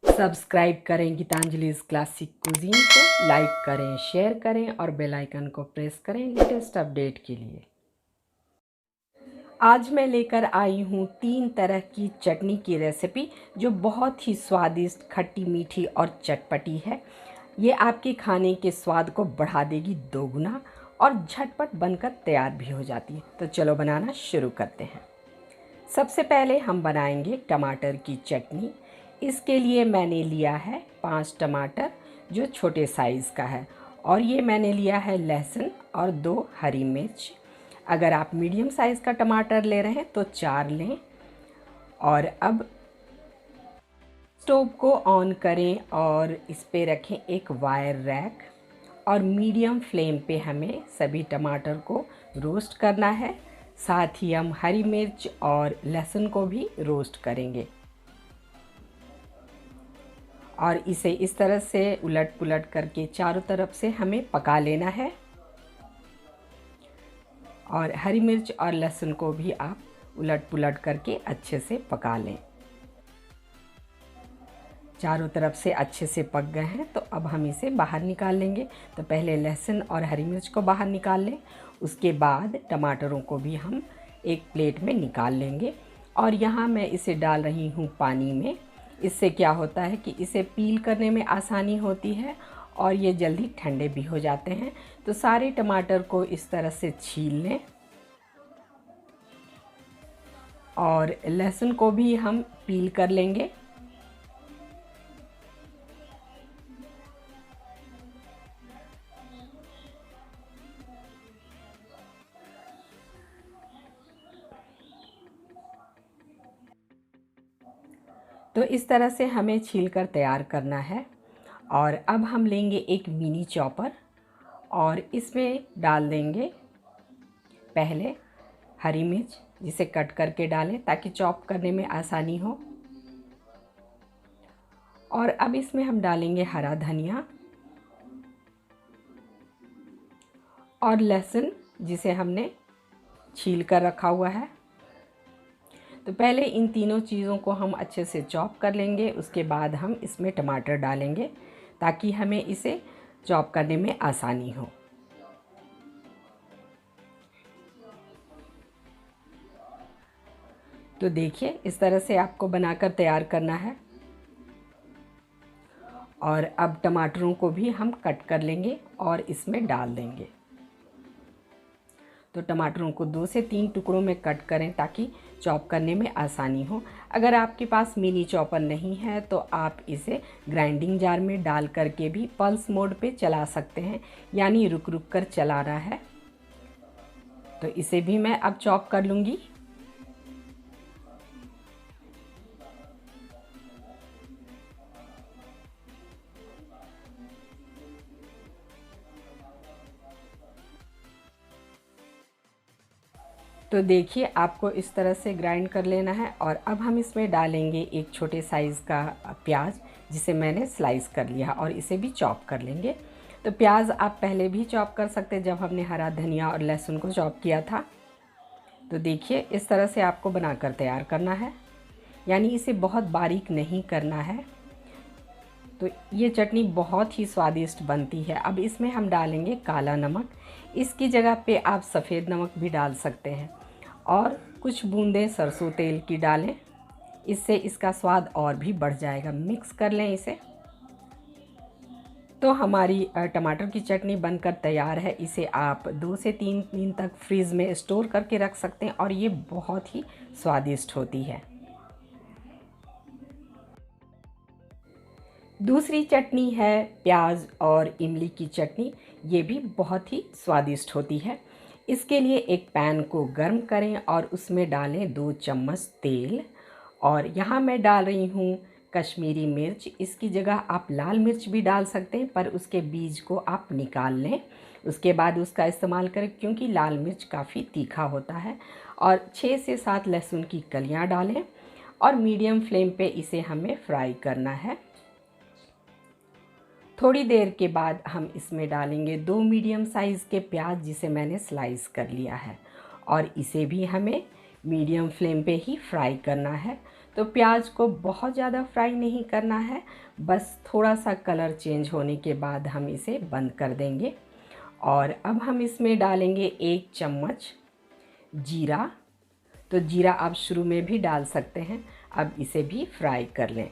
Subscribe करें Geetanjali classic cuisine को, like करें, शेयर करें और बेल आइकन को प्रेस करें लेटेस्ट अपडेट के लिए। आज मैं लेकर आई हूँ 3 तरह की चटनी की रेसिपी जो बहुत ही स्वादिष्ट, खट्टी, मीठी और चटपटी है। ये आपके खाने के स्वाद को बढ़ा देगी दोगुना और झटपट बनकर तैयार भी हो जाती है। तो चलो बनाना शुरू करते हैं। सबसे पहले हम बनाएंगे टमाटर की चटनी। इसके लिए मैंने लिया है 5 टमाटर जो छोटे साइज़ का है, और ये मैंने लिया है लहसुन और 2 हरी मिर्च। अगर आप मीडियम साइज़ का टमाटर ले रहे हैं तो 4 लें। और अब स्टोव को ऑन करें और इस पे रखें एक वायर रैक, और मीडियम फ्लेम पे हमें सभी टमाटर को रोस्ट करना है। साथ ही हम हरी मिर्च और लहसुन को भी रोस्ट करेंगे और इसे इस तरह से उलट पुलट करके चारों तरफ से हमें पका लेना है। और हरी मिर्च और लहसुन को भी आप उलट पुलट करके अच्छे से पका लें। चारों तरफ से अच्छे से पक गए हैं तो अब हम इसे बाहर निकाल लेंगे। तो पहले लहसुन और हरी मिर्च को बाहर निकाल लें, उसके बाद टमाटरों को भी हम एक प्लेट में निकाल लेंगे। और यहाँ मैं इसे डाल रही हूँ पानी में। इससे क्या होता है कि इसे पील करने में आसानी होती है और ये जल्दी ठंडे भी हो जाते हैं। तो सारे टमाटर को इस तरह से छील लें और लहसुन को भी हम पील कर लेंगे। तो इस तरह से हमें छीलकर तैयार करना है। और अब हम लेंगे एक मिनी चॉपर और इसमें डाल देंगे पहले हरी मिर्च, जिसे कट करके डालें ताकि चॉप करने में आसानी हो। और अब इसमें हम डालेंगे हरा धनिया और लहसुन, जिसे हमने छील कर रखा हुआ है। तो पहले इन तीनों चीज़ों को हम अच्छे से चॉप कर लेंगे, उसके बाद हम इसमें टमाटर डालेंगे ताकि हमें इसे चॉप करने में आसानी हो। तो देखिए इस तरह से आपको बनाकर तैयार करना है। और अब टमाटरों को भी हम कट कर लेंगे और इसमें डाल देंगे। तो टमाटरों को 2 से 3 टुकड़ों में कट करें ताकि चॉप करने में आसानी हो। अगर आपके पास मिनी चॉपर नहीं है तो आप इसे ग्राइंडिंग जार में डाल करके भी पल्स मोड पे चला सकते हैं, यानी रुक रुक कर चला रहा है। तो इसे भी मैं अब चॉप कर लूँगी। तो देखिए आपको इस तरह से ग्राइंड कर लेना है। और अब हम इसमें डालेंगे एक छोटे साइज़ का प्याज, जिसे मैंने स्लाइस कर लिया, और इसे भी चॉप कर लेंगे। तो प्याज आप पहले भी चॉप कर सकते हैं जब हमने हरा धनिया और लहसुन को चॉप किया था। तो देखिए इस तरह से आपको बनाकर तैयार करना है, यानी इसे बहुत बारीक नहीं करना है। तो ये चटनी बहुत ही स्वादिष्ट बनती है। अब इसमें हम डालेंगे काला नमक, इसकी जगह पे आप सफ़ेद नमक भी डाल सकते हैं, और कुछ बूंदें सरसों तेल की डालें, इससे इसका स्वाद और भी बढ़ जाएगा। मिक्स कर लें इसे। तो हमारी टमाटर की चटनी बनकर तैयार है। इसे आप 2 से 3 दिन तक फ्रीज़ में स्टोर करके रख सकते हैं और ये बहुत ही स्वादिष्ट होती है। दूसरी चटनी है प्याज और इमली की चटनी। ये भी बहुत ही स्वादिष्ट होती है। इसके लिए एक पैन को गर्म करें और उसमें डालें 2 चम्मच तेल। और यहाँ मैं डाल रही हूँ कश्मीरी मिर्च। इसकी जगह आप लाल मिर्च भी डाल सकते हैं, पर उसके बीज को आप निकाल लें, उसके बाद उसका इस्तेमाल करें, क्योंकि लाल मिर्च काफ़ी तीखा होता है। और 6 से 7 लहसुन की कलियाँ डालें और मीडियम फ्लेम पे इसे हमें फ्राई करना है। थोड़ी देर के बाद हम इसमें डालेंगे 2 मीडियम साइज़ के प्याज, जिसे मैंने स्लाइस कर लिया है, और इसे भी हमें मीडियम फ्लेम पे ही फ्राई करना है। तो प्याज को बहुत ज़्यादा फ्राई नहीं करना है, बस थोड़ा सा कलर चेंज होने के बाद हम इसे बंद कर देंगे। और अब हम इसमें डालेंगे 1 चम्मच जीरा। तो जीरा आप शुरू में भी डाल सकते हैं। अब इसे भी फ्राई कर लें।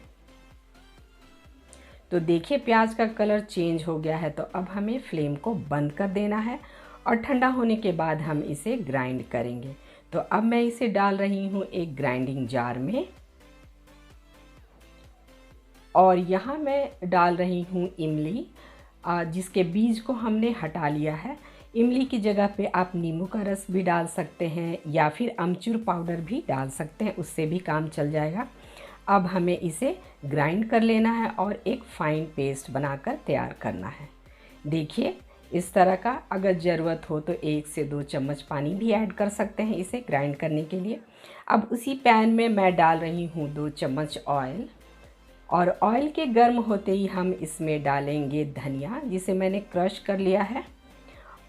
तो देखिए प्याज का कलर चेंज हो गया है, तो अब हमें फ्लेम को बंद कर देना है और ठंडा होने के बाद हम इसे ग्राइंड करेंगे। तो अब मैं इसे डाल रही हूँ एक ग्राइंडिंग जार में और यहाँ मैं डाल रही हूँ इमली, जिसके बीज को हमने हटा लिया है। इमली की जगह पे आप नींबू का रस भी डाल सकते हैं या फिर अमचूर पाउडर भी डाल सकते हैं, उससे भी काम चल जाएगा। अब हमें इसे ग्राइंड कर लेना है और एक फाइन पेस्ट बनाकर तैयार करना है। देखिए इस तरह का, अगर ज़रूरत हो तो 1 से 2 चम्मच पानी भी ऐड कर सकते हैं इसे ग्राइंड करने के लिए। अब उसी पैन में मैं डाल रही हूँ 2 चम्मच ऑयल और ऑयल के गर्म होते ही हम इसमें डालेंगे धनिया, जिसे मैंने क्रश कर लिया है,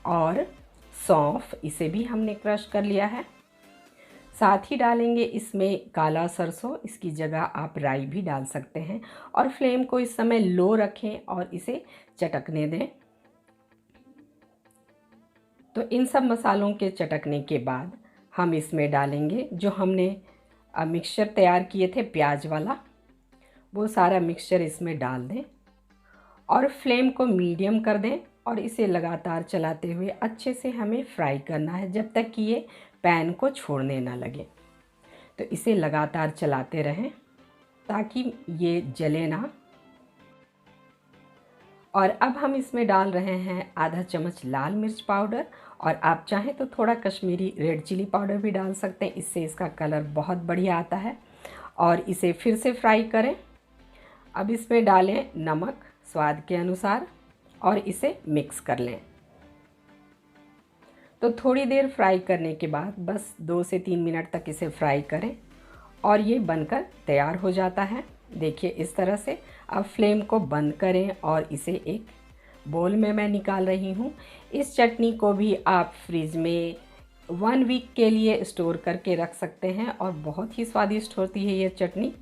और सौंफ, इसे भी हमने क्रश कर लिया है। साथ ही डालेंगे इसमें काला सरसों, इसकी जगह आप राई भी डाल सकते हैं। और फ्लेम को इस समय लो रखें और इसे चटकने दें। तो इन सब मसालों के चटकने के बाद हम इसमें डालेंगे जो हमने मिक्सचर तैयार किए थे प्याज वाला, वो सारा मिक्सचर इसमें डाल दें और फ्लेम को मीडियम कर दें और इसे लगातार चलाते हुए अच्छे से हमें फ्राई करना है जब तक कि ये पैन को छोड़ने ना लगे। तो इसे लगातार चलाते रहें ताकि ये जले ना। और अब हम इसमें डाल रहे हैं आधा चम्मच लाल मिर्च पाउडर, और आप चाहें तो थोड़ा कश्मीरी रेड चिली पाउडर भी डाल सकते हैं, इससे इसका कलर बहुत बढ़िया आता है। और इसे फिर से फ्राई करें। अब इसमें डालें नमक स्वाद के अनुसार और इसे मिक्स कर लें। तो थोड़ी देर फ्राई करने के बाद बस 2 से 3 मिनट तक इसे फ्राई करें और ये बनकर तैयार हो जाता है। देखिए इस तरह से। अब फ्लेम को बंद करें और इसे एक बोल में मैं निकाल रही हूँ। इस चटनी को भी आप फ्रिज में 1 वीक के लिए स्टोर करके रख सकते हैं और बहुत ही स्वादिष्ट होती है ये चटनी।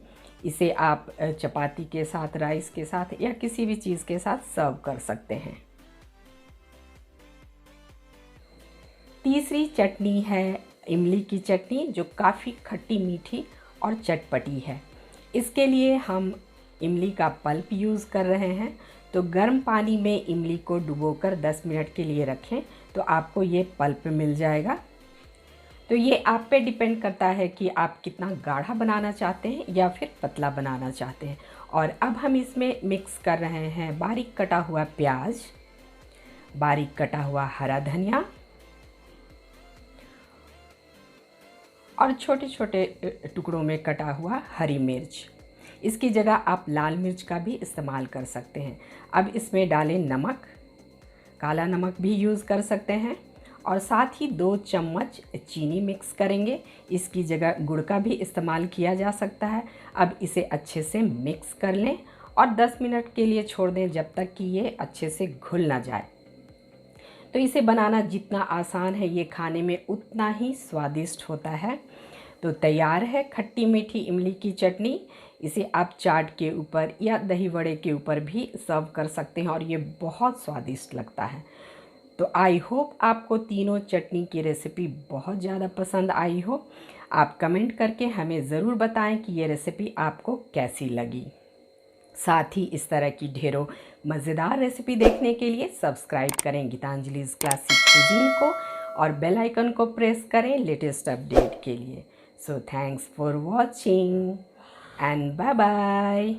इसे आप चपाती के साथ, राइस के साथ या किसी भी चीज़ के साथ सर्व कर सकते हैं। तीसरी चटनी है इमली की चटनी, जो काफ़ी खट्टी मीठी और चटपटी है। इसके लिए हम इमली का पल्प यूज़ कर रहे हैं। तो गर्म पानी में इमली को डुबोकर 10 मिनट के लिए रखें तो आपको ये पल्प मिल जाएगा। तो ये आप पे डिपेंड करता है कि आप कितना गाढ़ा बनाना चाहते हैं या फिर पतला बनाना चाहते हैं। और अब हम इसमें मिक्स कर रहे हैं बारीक कटा हुआ प्याज, बारीक कटा हुआ हरा धनिया और छोटे छोटे टुकड़ों में कटा हुआ हरी मिर्च। इसकी जगह आप लाल मिर्च का भी इस्तेमाल कर सकते हैं। अब इसमें डालें नमक, काला नमक भी यूज़ कर सकते हैं, और साथ ही 2 चम्मच चीनी मिक्स करेंगे। इसकी जगह गुड़ का भी इस्तेमाल किया जा सकता है। अब इसे अच्छे से मिक्स कर लें और 10 मिनट के लिए छोड़ दें जब तक कि ये अच्छे से घुल ना जाए। तो इसे बनाना जितना आसान है, ये खाने में उतना ही स्वादिष्ट होता है। तो तैयार है खट्टी मीठी इमली की चटनी। इसे आप चाट के ऊपर या दही वड़े के ऊपर भी सर्व कर सकते हैं और ये बहुत स्वादिष्ट लगता है। तो आई होप आपको तीनों चटनी की रेसिपी बहुत ज़्यादा पसंद आई हो। आप कमेंट करके हमें ज़रूर बताएं कि ये रेसिपी आपको कैसी लगी। साथ ही इस तरह की ढेरों मज़ेदार रेसिपी देखने के लिए सब्सक्राइब करें गीतांजलि's क्लासिक कुजीन को और बेल आइकन को प्रेस करें लेटेस्ट अपडेट के लिए। So thanks for watching and bye bye.